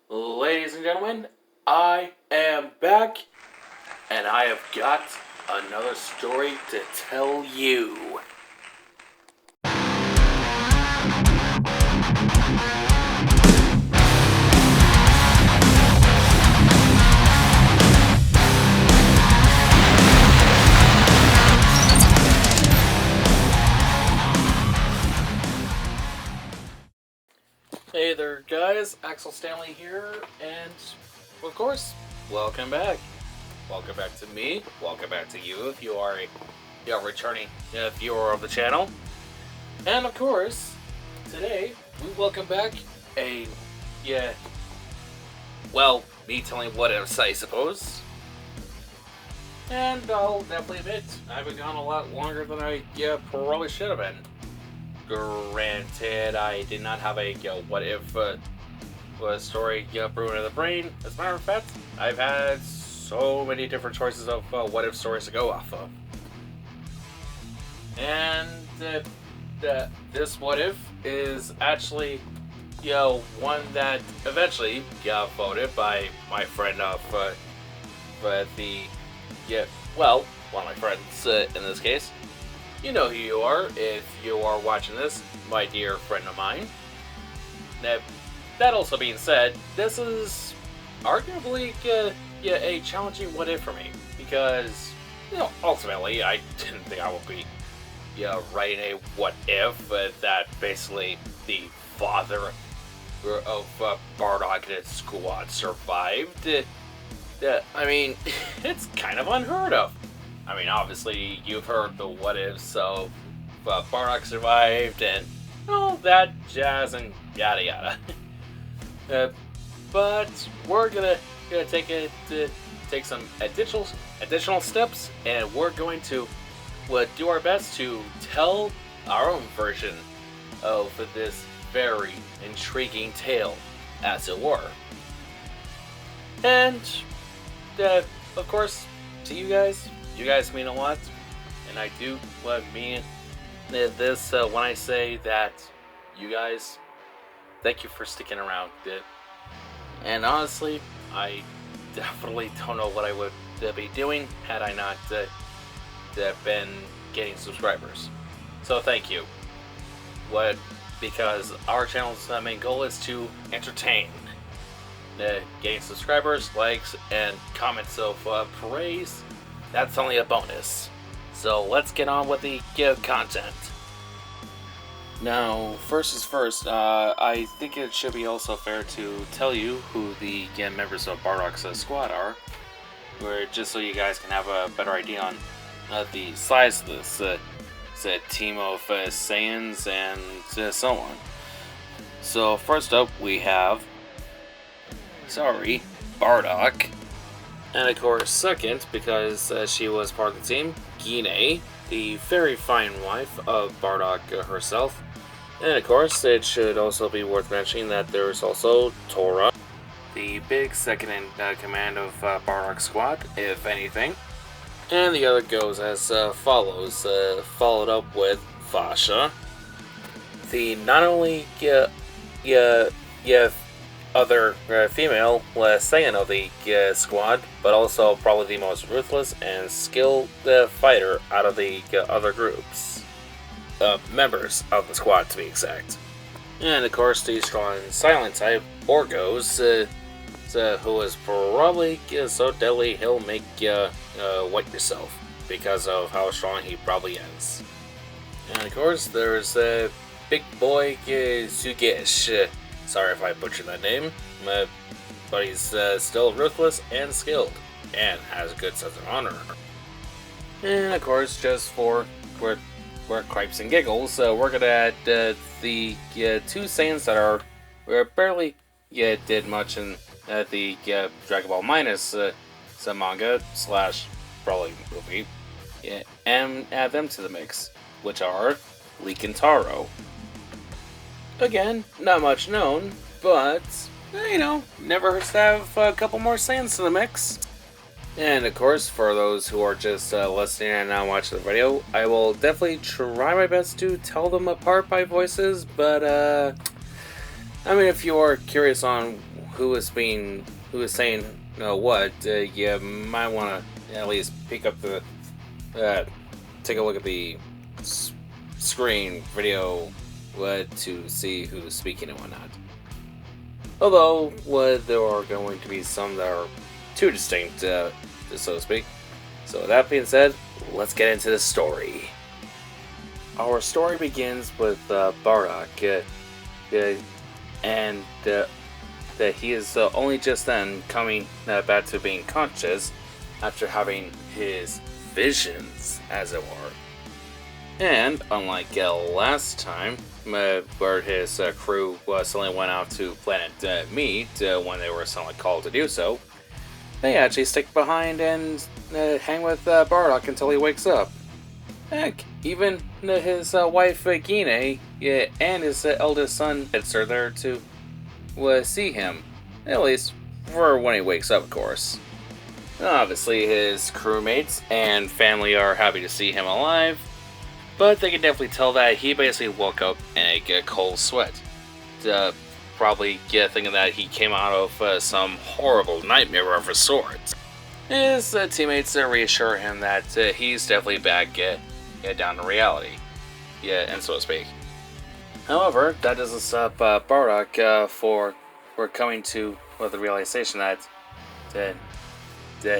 Ladies and gentlemen, I am back, and I have got another story to tell you. Hey there guys, Axel Stanley here, and of course, welcome back. Welcome back to me, welcome back to you if you are a returning viewer of the channel. And of course, today, we welcome back me telling what ifs, I suppose. And I'll definitely admit, I've been gone a lot longer than I probably should have been. Granted, I did not have a what if story brewing in the brain. As a matter of fact, I've had so many different choices of what if stories to go off of. And this what if is actually one that eventually got voted by my friend of one of my friends in this case. You know who you are if you are watching this, my dear friend of mine. Now, that also being said, this is arguably a challenging what if for me, because ultimately I didn't think I would be writing a what if that basically the father of Bardock and his squad survived. I mean, it's kind of unheard of. I mean, obviously, you've heard the what ifs of Bardock survived and all that jazz and yada yada. But we're gonna take some additional steps, and we're going to do our best to tell our own version of this very intriguing tale, as it were. And of course, to you guys. You guys mean a lot, and I do mean this when I say that you guys, thank you for sticking around. And honestly, I definitely don't know what I would be doing had I not been getting subscribers. So thank you. Because our channel's main goal is to entertain. Getting subscribers, likes, and comments of praise, that's only a bonus. So let's get on with the content. Now, first is first, I think it should be also fair to tell you who the members of Bardock's squad are, just so you guys can have a better idea on the size of this team of saiyans and so on. So first up we have Bardock. And of course, second, because she was part of the team, Gine, the very fine wife of Bardock herself. And of course, it should also be worth mentioning that there's also Tora, the big second in command of Bardock's squad, if anything. And the other goes as follows, followed up with Fasha, the not only other female Saiyan of the squad, but also probably the most ruthless and skilled fighter out of the other groups. Members of the squad, to be exact. And of course, the strong silent type, Orgos, who is probably so deadly he'll make you wet yourself because of how strong he probably is. And of course, there's Big Boy Sugesh. Sorry if I butchered that name, but he's still ruthless and skilled, and has a good sense of honor. And of course, just for cripes and giggles, we're gonna add the two Saiyans that are barely did much in the Dragon Ball Minus some manga / probably movie, and add them to the mix, which are Lee and Taro. Again, not much known, but, never hurts to have a couple more Saiyans in the mix. And of course, for those who are just listening and not watching the video, I will definitely try my best to tell them apart by voices, but, if you are curious on who is saying what, you might want to at least pick up the take a look at the screen video to see who's speaking and whatnot. Although there are going to be some that are too distinct, so to speak. So with that being said, let's get into the story. Our story begins with Bardock, and that he is only just then coming back to being conscious after having his visions, as it were. And unlike last time, where his crew suddenly went out to Planet Meat when they were suddenly called to do so, they actually stick behind and hang with Bardock until he wakes up. Heck, even his wife Gine and his eldest son are there to see him, at least for when he wakes up, of course. Obviously, his crewmates and family are happy to see him alive, but they can definitely tell that he basically woke up in a cold sweat. Probably thinking that he came out of some horrible nightmare of a sort. His teammates reassure him that he's definitely back down to reality, and so to speak. However, that doesn't stop Bardock for coming to the realization that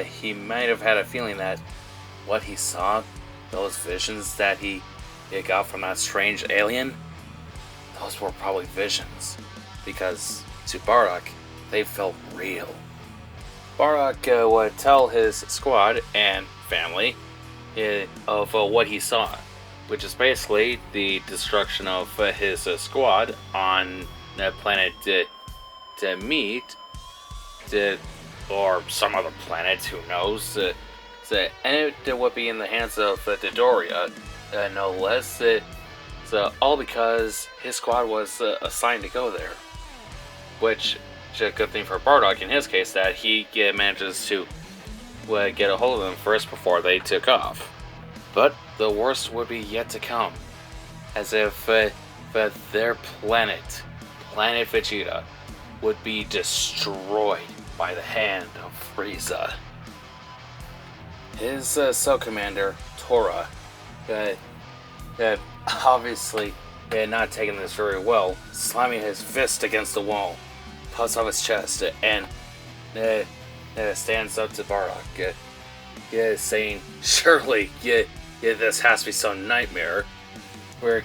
he might have had a feeling that what he saw, those visions that he got from that strange alien, those were probably visions, because to Bardock, they felt real. Bardock would tell his squad and family of what he saw, which is basically the destruction of his squad on planet Meat, or some other planet, who knows. And it would be in the hands of Dodoria, no less. All because his squad was assigned to go there. Which is a good thing for Bardock in his case, that he manages to get a hold of them first before they took off. But the worst would be yet to come, as if their planet Vegeta, would be destroyed by the hand of Frieza. His cell commander, Tora, obviously not taking this very well, slamming his fist against the wall, puffs off his chest, and stands up to Bardock, saying, "Surely, this has to be some nightmare. Where,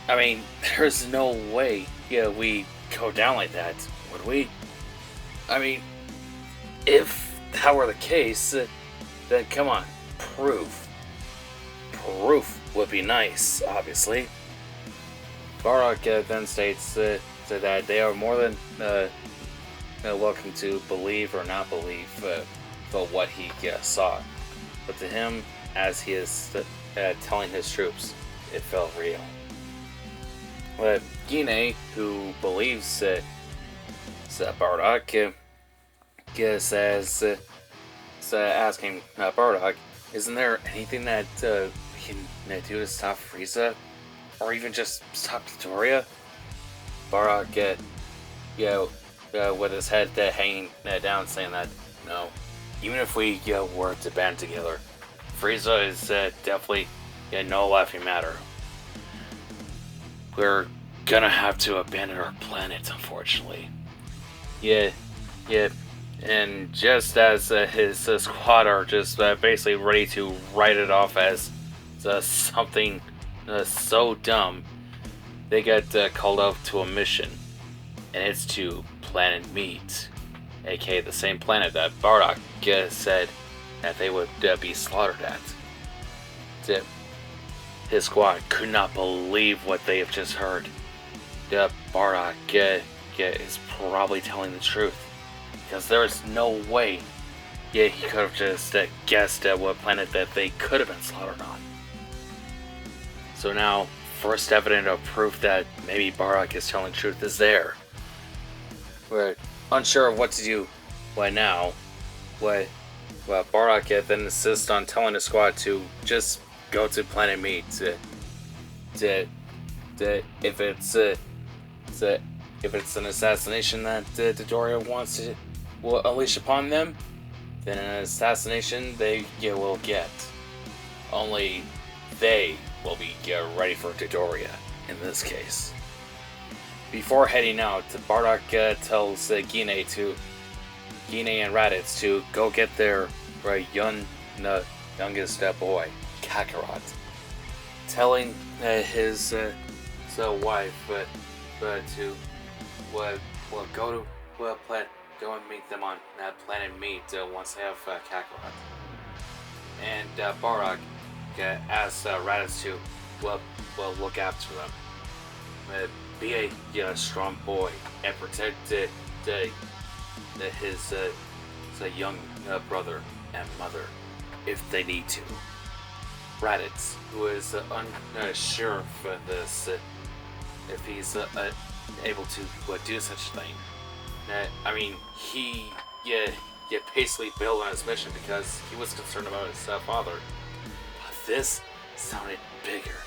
I mean, there's no way, we go down like that, would we? I mean, if that were the case, then come on, proof. Proof would be nice, obviously." Bardock then states that they are more than welcome to believe or not believe for what he saw. But to him, as he is telling his troops, it felt real. Gine, who believes Bardock, says, asking Bardock, "Isn't there anything that we can do to stop Frieza? Or even just stop Dodoria?" Bardock, with his head hanging down, saying that, "No, even if we were to band together, Frieza is definitely no laughing matter. We're gonna have to abandon our planet, unfortunately." And just as his squad are just basically ready to write it off as something so dumb, they get called up to a mission, and it's to Planet Meat, aka the same planet that Bardock said that they would be slaughtered at. His squad could not believe what they have just heard. Bardock is probably telling the truth, because there is no way he could have just guessed at what planet that they could have been slaughtered on. So now, first evidence of proof that maybe Bardock is telling the truth is there. We're unsure of what to do now. Bardock then insists on telling the squad to just go to Planet Meat. If it's If it's an assassination that Dodoria wants to will unleash upon them, then an assassination they will get. Only they will be ready for Dodoria in this case. Before heading out, Bardock tells Gine and Raditz to go get their youngest boy, Kakarot, telling his wife to go and meet them on Planet Meat once they have Kakarot. And Bardock asks Raditz to look after them. Be a strong boy and protect his young brother and mother if they need to. Raditz, who is unsure of this, if he's able to do such a thing. I mean, he basically bailed on his mission because he was concerned about his father. But this sounded bigger.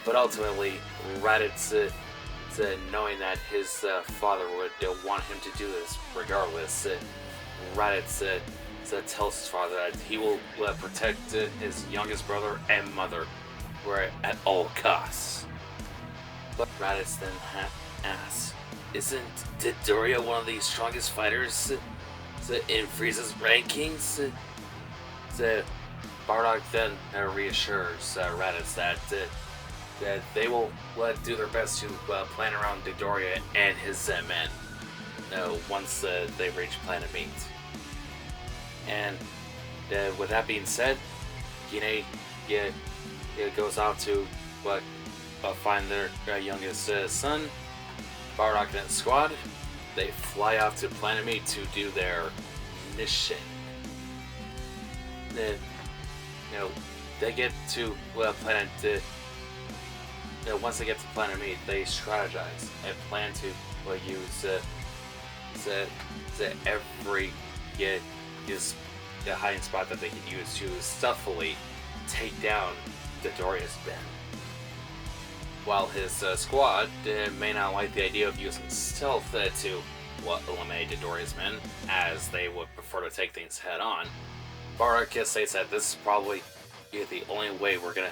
But ultimately, Raditz, knowing that his father would want him to do this regardless, Raditz tells his father that he will protect his youngest brother and mother at all costs. But Raditz then asks, isn't Dodoria one of the strongest fighters in Frieza's rankings? Bardock then reassures Raditz that they will do their best to plan around Dodoria and his men once they reach Planet Meat. And with that being said, Gine goes out to find their youngest son. Bardock and squad, they fly off to Planet Meat to do their mission. Then, they get to Planet. Once they get to Planet Meat, they strategize and plan to use every hiding spot that they can use to stealthily take down Dodoria's men. While his squad may not like the idea of using stealth to eliminate Dodoria's men, as they would prefer to take things head on, Bardock states that this is probably the only way we're gonna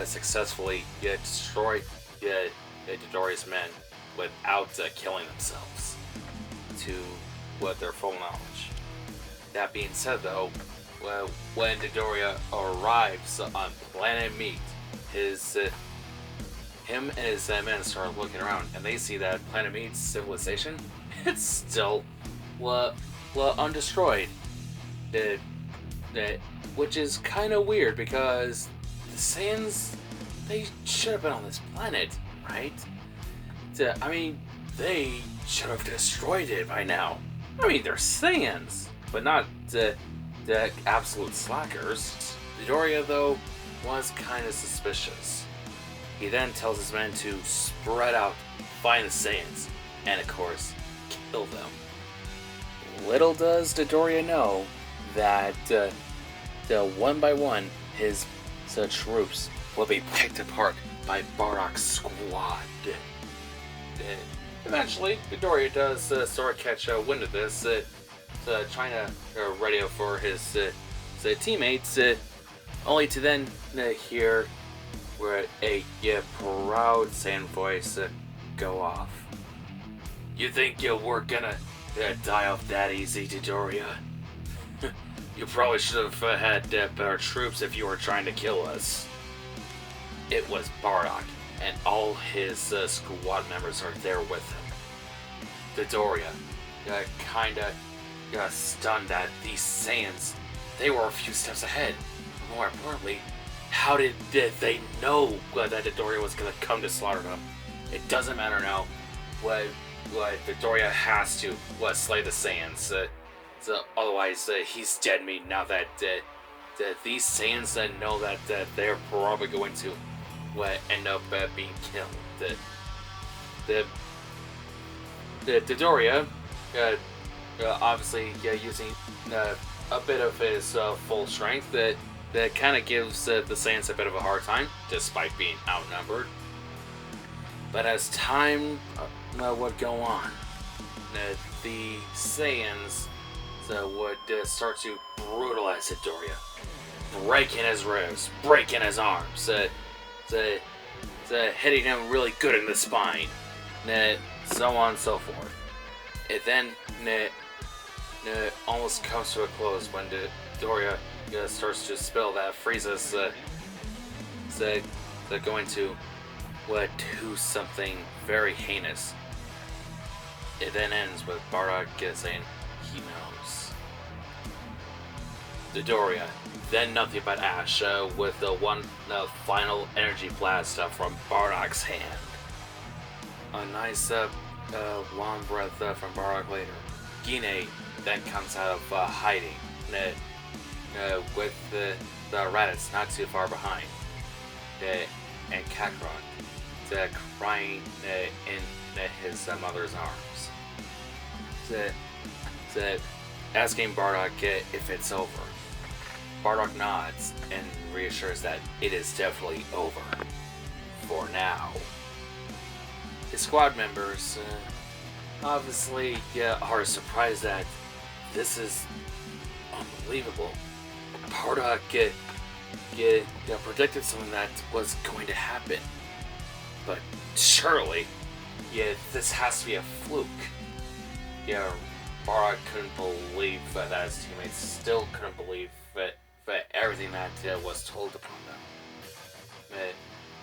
successfully destroy Dodoria's men without killing themselves, to their full knowledge. That being said, though, when Dodoria arrives on Planet Meat, him and his men start looking around, and they see that Planet Meat's civilization, it's still undestroyed. Which is kind of weird because the Saiyans, they should have been on this planet, right? I mean, they should have destroyed it by now. I mean, they're Saiyans, but not the absolute slackers. Dodoria, though, was kind of suspicious. He then tells his men to spread out, find the Saiyans, and of course, kill them. Little does Dodoria know that one by one, his troops will be picked apart by Bardock's squad. Eventually, Dodoria does sort of catch wind of this, trying to radio for his teammates, only to then hear where a proud Saiyan voice go off. You think we're gonna die off that easy, Dodoria? You probably should have had better troops if you were trying to kill us. It was Bardock, and all his squad members are there with him. Dodoria kinda stunned that these Saiyans, they were a few steps ahead. More importantly, how did they know that Dodoria was gonna come to slaughter them? It doesn't matter now. Dodoria has to slay the Saiyans. Otherwise, he's dead meat now that these Saiyans know that they're probably going to end up being killed. Dodoria, obviously using a bit of his full strength, that kind of gives the Saiyans a bit of a hard time, despite being outnumbered. But as time would go on. The saiyans would start to brutalize Dodoria, breaking his ribs, breaking his arms, hitting him really good in the spine, so on and so forth. It then almost comes to a close when Dodoria starts to spill that Frieza's going to do something very heinous. It then ends with Bardock saying he knows. Dodoria, then nothing but ash with the one final energy blast from Bardock's hand. A nice long breath from Bardock later. Gine then comes out of hiding with the Raditz not too far behind. And Kakarot crying in his mother's arms. Asking Bardock if it's over. Bardock nods and reassures that it is definitely over. For now. His squad members obviously are surprised that this is unbelievable. Bardock predicted something that was going to happen. But surely, this has to be a fluke. Bardock couldn't believe that his teammates still couldn't believe that everything that was told upon them.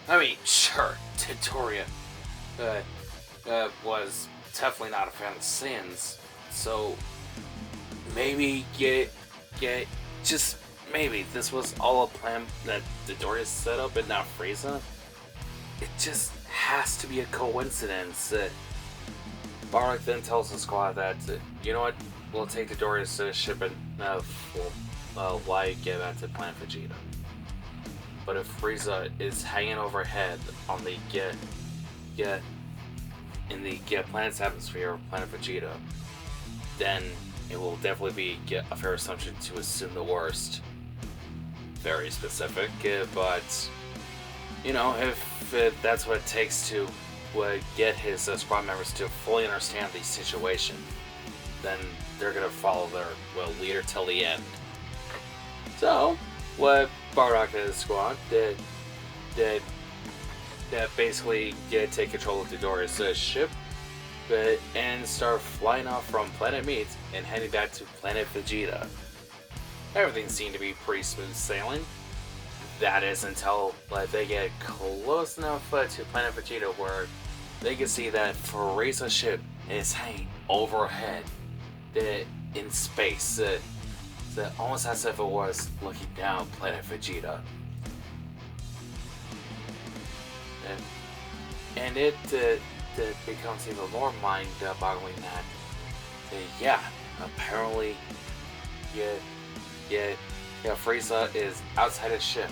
I mean, sure, Dodoria was definitely not a fan of the saiyans, so maybe, just maybe this was all a plan that Dodoria set up and not Frieza. It just has to be a coincidence. Bardock then tells the squad that, you know what, we'll take Dodoria's ship and we'll get back to Planet Vegeta. But if Frieza is hanging overhead on the in the planet's atmosphere of Planet Vegeta, then it will definitely be a fair assumption to assume the worst. Very specific, but if that's what it takes to get his squad members to fully understand the situation, then they're gonna follow their leader till the end. So, what Bardock and his squad did basically take control of Dodoria's ship and start flying off from Planet Meat and heading back to Planet Vegeta. Everything seemed to be pretty smooth sailing. That is until they get close enough to Planet Vegeta where they can see that Frieza's ship is hanging overhead in space. Almost as if it was looking down Planet Vegeta. And it becomes even more mind-boggling that, apparently, Frieza is outside his ship,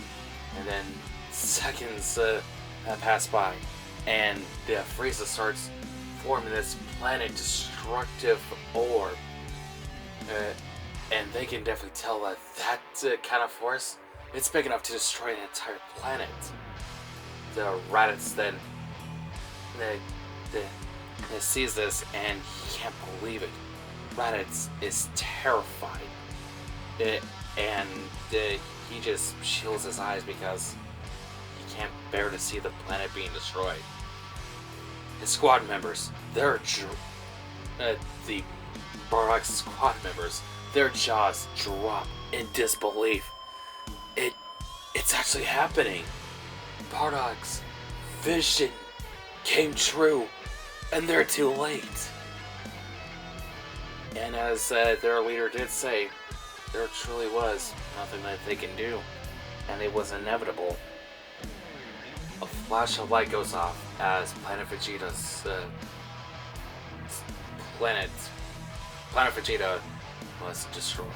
and then seconds pass by, and Frieza starts forming this planet-destructive orb, and they can definitely tell that kind of force, it's big enough to destroy an entire planet. The Raditz then sees this, and he can't believe it. Raditz is terrified. And he just shields his eyes because he can't bear to see the planet being destroyed. His squad members, the Bardock's squad members, their jaws drop in disbelief. It's actually happening. Bardock's vision came true, and they're too late. And as their leader did say, there truly was nothing that they can do, and it was inevitable. A flash of light goes off as Planet Vegeta's Planet Vegeta was destroyed.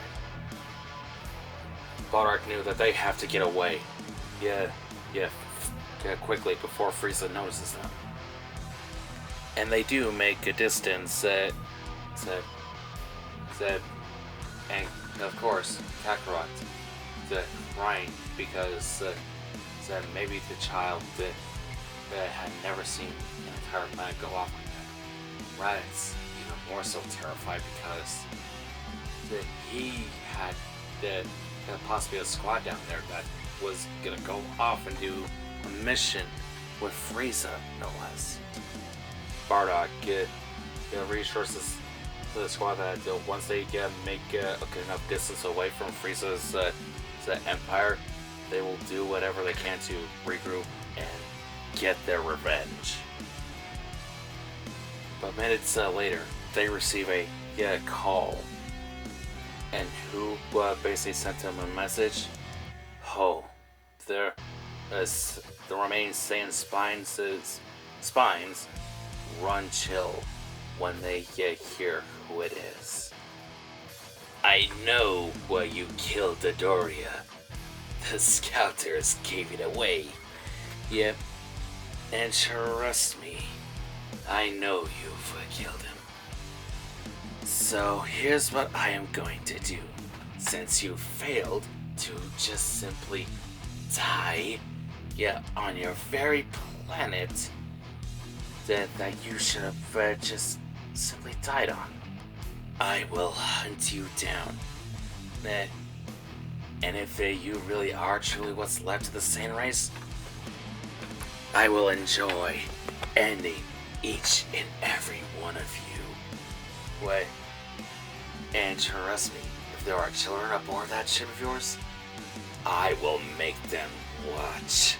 Bardock knew that they have to get away. Quickly before Frieza notices them. And they do make a distance. And of course, Kakarot crying because maybe the child had never seen an entire planet go off like Raditz even more so terrified because he had possibly a squad down there that was gonna go off and do a mission with Frieza, no less. Bardock reassurance the squad that once they make a good enough distance away from Frieza's empire, they will do whatever they can to regroup and get their revenge. But minutes later, they receive a call. And who basically sent them a message? Oh, the remaining Saiyan spines run chill when they hear who it is. I know why you killed Dodoria. The scouters gave it away. Yep, and trust me, I know you've killed him. So here's what I am going to do. Since you failed to just simply die, on your very planet that you should have just simply died on, I will hunt you down. And if you really are truly what's left of the Saiyan race, I will enjoy ending each and every one of you. What? And trust me, if there are children aboard that ship of yours, I will make them watch.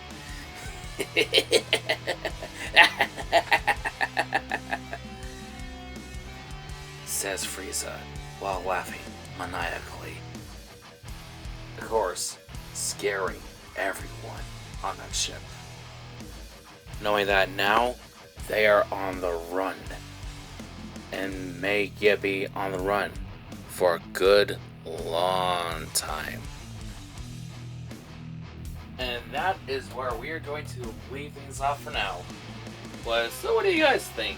Says Frieza while laughing maniacally. Of course, scaring everyone on that ship. Knowing that now, they are on the run. And may be on the run for a good long time. And that is where we are going to leave things off for now. So what do you guys think?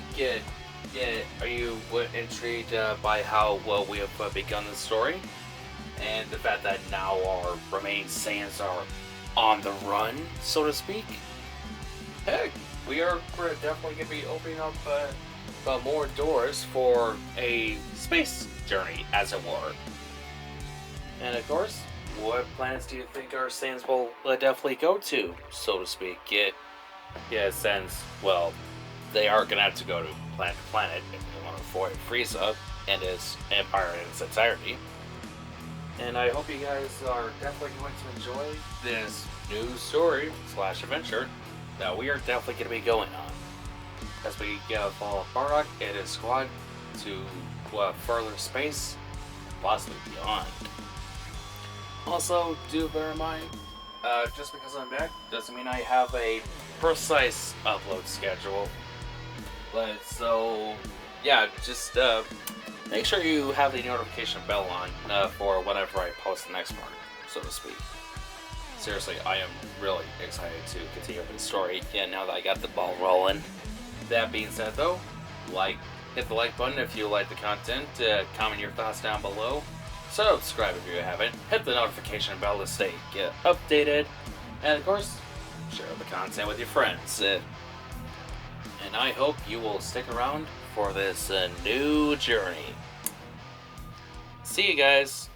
Are you intrigued by how well we have begun the story? And the fact that now our remaining Saiyans are on the run, so to speak? Heck, we're definitely going to be opening up more doors for a space journey, as it were. And of course, what planets do you think our Saiyans will definitely go to, so to speak? Since, well, they are going to have to go to planet if they want to avoid Frieza and his empire in its entirety. And I hope you guys are definitely going to enjoy this new story / adventure that we are definitely going to be going on as we follow Bardock and his squad to further space, possibly beyond. Also, do bear in mind, just because I'm back doesn't mean I have a precise upload schedule. Just make sure you have the notification bell on for whenever I post the next part, so to speak. Seriously, I am really excited to continue with the story now that I got the ball rolling. That being said though, hit the like button if you like the content, comment your thoughts down below, subscribe if you haven't, hit the notification bell to stay updated, and of course, share the content with your friends. And I hope you will stick around for this new journey. See you guys!